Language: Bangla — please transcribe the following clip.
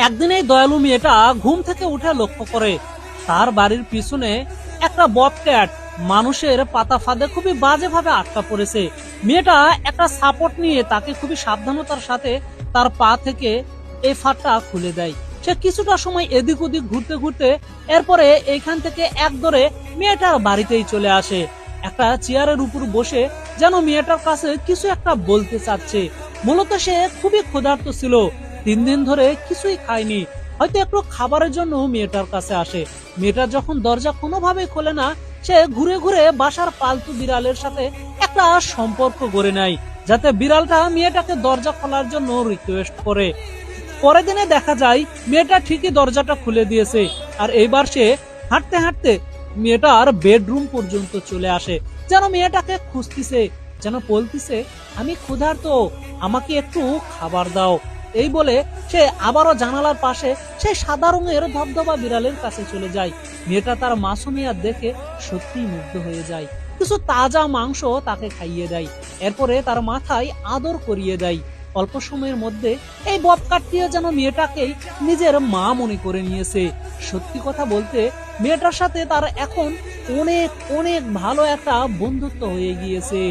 একদিন এই দয়ালু মেয়েটা ঘুম থেকে উঠে লক্ষ্য করে তার বাড়ির পিছনে একটা ববক্যাট মানুষের পাতা ফাঁদে খুবই বাজেভাবে আটকা পড়েছে। মেয়েটা একটা সাপোর্ট নিয়ে তাকে খুবই সাবধানতার সাথে তার পা থেকে এই ফাঁদটা খুলে দেয়। সে কিছুটা সময় এদিক ওদিক ঘুরতে ঘুরতে এরপরে এইখান থেকে এক দৌড়ে মেয়েটার বাড়িতেই চলে আসে। একটা চেয়ারের উপর বসে যেন মেয়েটার কাছে কিছু একটা বলতে চাচ্ছে। মূলত সে খুবই ক্ষুধার্ত ছিল, 3 দিন ধরে কিছুই খায়নি। হয়তো একটু খাবারের জন্য মেয়েটার কাছে আসে। মেয়েটা যখন দরজা কোনোভাবেই খোলে না, সে ঘুরে ঘুরে বাসার পালতু বিড়ালের সাথে একটা সম্পর্ক গড়ে নেয়, যাতে বিড়ালটা মেয়েটাকে দরজা খোলার জন্য রিকোয়েস্ট করে। পরের দিনে দেখা যায় মেয়েটা ঠিকই দরজাটা খুলে দিয়েছে। আর এইবার সে হাঁটতে হাঁটতে মেয়েটার বেডরুম পর্যন্ত চলে আসে, যেন মেয়েটাকে খুঁজতিছে, যেন বলতিছে আমি ক্ষুধার্ত, আমাকে একটু খাবার দাও। এই বলে সে আবারও জানালার পাশে সেই সাদা রঙের ধবধবা বিড়ালের কাছে চলে যায়। মেয়েটা তার মাসুমিয়াত দেখে সত্যিই মুগ্ধ হয়ে যায়। কিছু তাজা মাংস তাকে খাইয়ে দেয়, এরপরে তার মাথায় আদর করিয়ে দেয়। অল্প সময়ের মধ্যে এই ববকাটটিও যেন মেয়েটাকেই নিজের মা মনে করে নিয়েছে। সত্যি কথা বলতে মেয়েটার সাথে তার এখন অনেক অনেক ভালো একটা বন্ধুত্ব হয়ে গিয়েছে।